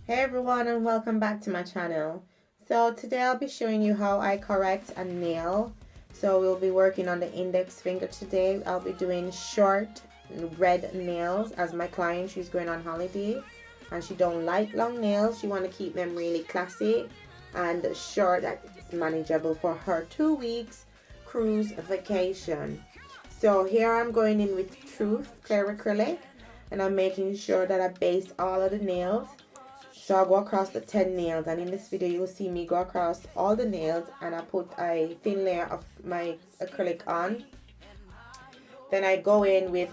Hey everyone, and welcome back to my channel. So today I'll be showing you how I correct a nail. So we'll be working on the index finger today. I'll be doing short red nails as my client. She's going on holiday and she don't like long nails. She want to keep them really classy and short, that is manageable for her 2 weeks cruise vacation. So here I'm going in with Truth clear acrylic, and I'm making sure that I base all of the nails. So I'll go across the 10 nails, and in this video you'll see me go across all the nails, and I put a thin layer of my acrylic on. Then I go in with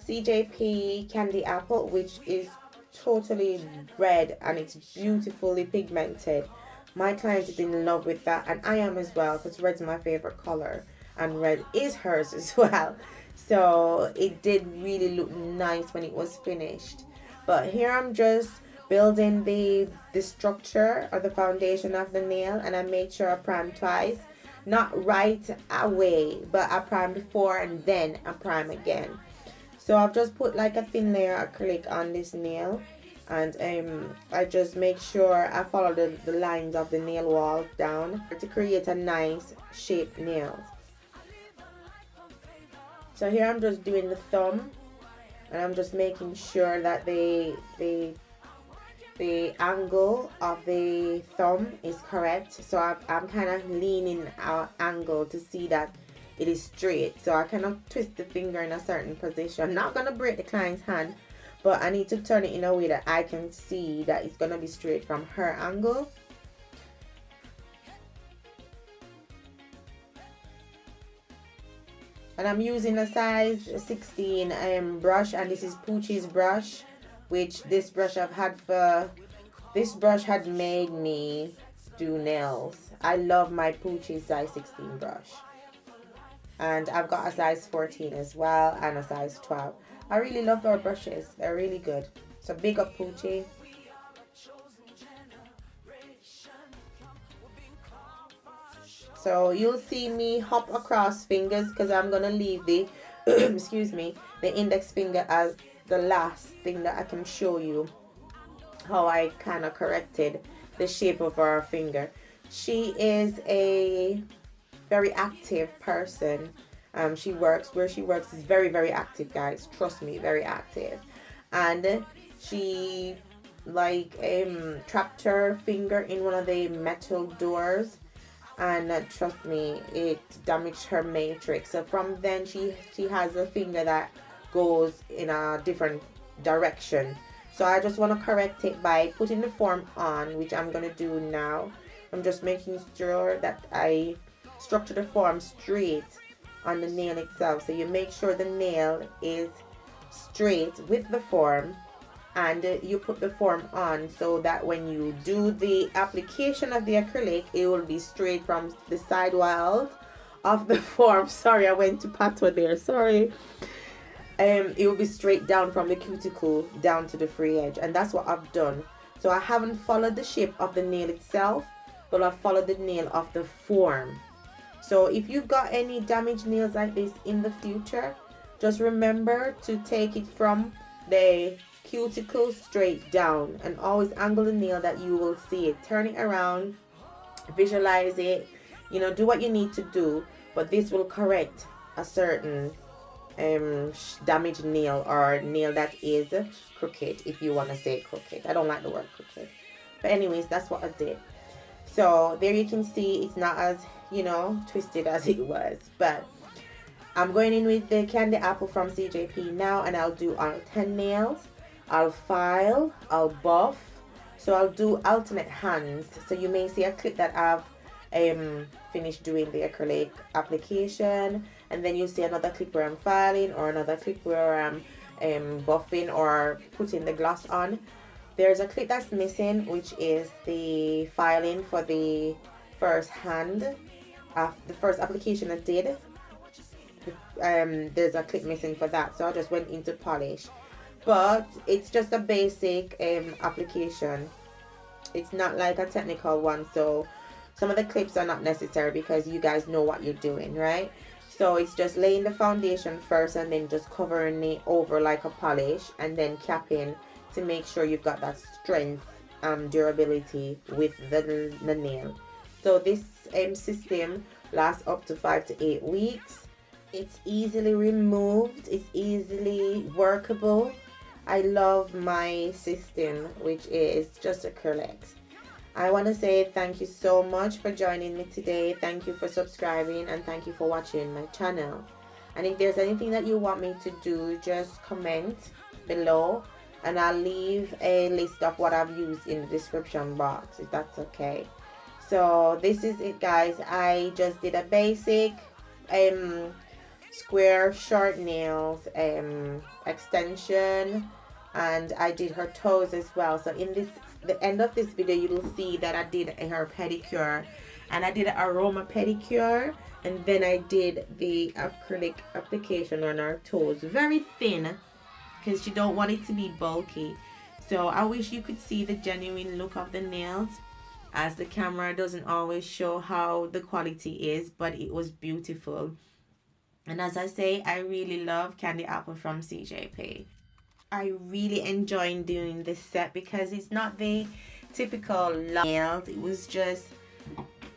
CJP Candy Apple, which is totally red and it's beautifully pigmented. My client is in love with that, and I am as well, because red's my favorite color and red is hers as well. So it did really look nice when it was finished. But here I'm just building the structure or the foundation of the nail, and I made sure I prime twice, not right away, but I prime before and then I prime again. So I've just put like a thin layer of acrylic on this nail, and I just make sure I follow the lines of the nail wall down to create a nice shaped nail. So here I'm just doing the thumb, and I'm just making sure that the angle of the thumb is correct. So I'm kind of leaning our angle to see that it is straight. So I cannot twist the finger in a certain position. I'm not going to break the client's hand, but I need to turn it in a way that I can see that it's going to be straight from her angle. And I'm using a size 16 brush, and this is Poochie's brush, which this brush had made me do nails. I love my Poochie size 16 brush, and I've got a size 14 as well and a size 12. I really love their brushes, they're really good. So big up Poochie. So you'll see me hop across fingers because I'm gonna leave the excuse me, the index finger as the last thing that I can show you how I kind of corrected the shape of her finger. She is a very active person. Where she works is very, very active, guys. Trust me, very active. And she trapped her finger in one of the metal doors, and trust me, it damaged her matrix. So from then she has a finger that goes in a different direction. So I just want to correct it by putting the form on, which I'm going to do now. I'm just making sure that I structure the form straight on the nail itself. So you make sure the nail is straight with the form, and you put the form on so that when you do the application of the acrylic, it will be straight from the side walls of the form. Sorry, I went to patois there, sorry. It will be straight down from the cuticle down to the free edge, and that's what I've done. So I haven't followed the shape of the nail itself, but I've followed the nail of the form. So if you've got any damaged nails like this in the future, just remember to take it from the cuticle straight down, and always angle the nail that you will see it. Turn it around, visualize it, do what you need to do, but this will correct a certain damaged nail, or nail that is crooked, if you want to say crooked. I don't like the word crooked, but anyways, that's what I did. So there you can see it's not as twisted as it was. But I'm going in with the Candy Apple from CJP now, and I'll do all 10 nails. I'll file, I'll buff, so I'll do alternate hands. So you may see a clip that I've finished doing the acrylic application, and then you see another clip where I'm filing, or another clip where I'm buffing or putting the gloss on. There's a clip that's missing, which is the filing for the first hand, the first application I did. There's a clip missing for that, so I just went into polish. But it's just a basic application. It's not like a technical one, so some of the clips are not necessary because you guys know what you're doing, right? So it's just laying the foundation first, and then just covering it over like a polish, and then capping to make sure you've got that strength and durability with the nail. So this system lasts up to 5 to 8 weeks. It's easily removed, it's easily workable. I love my system, which is just acrylics. I want to say thank you so much for joining me today. Thank you for subscribing, and thank you for watching my channel. And if there's anything that you want me to do, just comment below and I'll leave a list of what I've used in the description box, if that's okay. So this is it, guys. I just did a basic square short nails extension, and I did her toes as well. So in the end of this video, you will see that I did her pedicure, and I did an Aroma pedicure, and then I did the acrylic application on her toes, very thin because you don't want it to be bulky. So I wish you could see the genuine look of the nails, as the camera doesn't always show how the quality is, but it was beautiful. And as I say, I really love Candy Apple from CJP. I really enjoyed doing this set because it's not the typical nails. It was just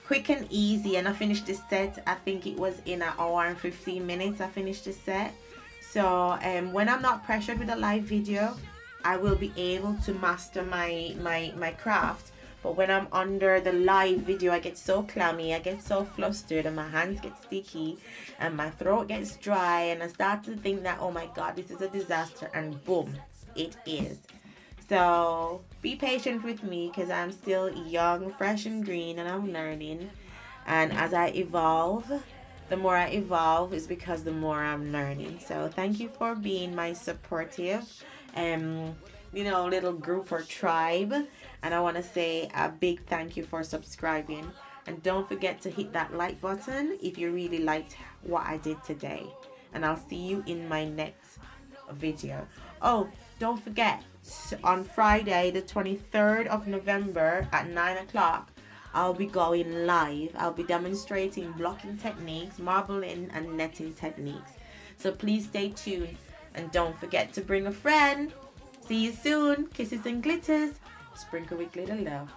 quick and easy, and I finished this set, I think it was in an hour and 15 minutes I finished the set. So when I'm not pressured with a live video, I will be able to master my craft. But when I'm under the live video, I get so clammy, I get so flustered, and my hands get sticky and my throat gets dry, and I start to think that, oh my god, this is a disaster, and boom, it is. So be patient with me because I'm still young, fresh and green, and I'm learning. And as I evolve, the more I evolve is because the more I'm learning. So thank you for being my supportive little group or tribe. And I want to say a big thank you for subscribing. And don't forget to hit that like button if you really liked what I did today. And I'll see you in my next video. Oh, don't forget, on Friday the 23rd of November at 9 o'clock, I'll be going live. I'll be demonstrating blocking techniques, marbling and netting techniques. So please stay tuned, and don't forget to bring a friend. See you soon. Kisses and glitters. Sprinkle with glitter love.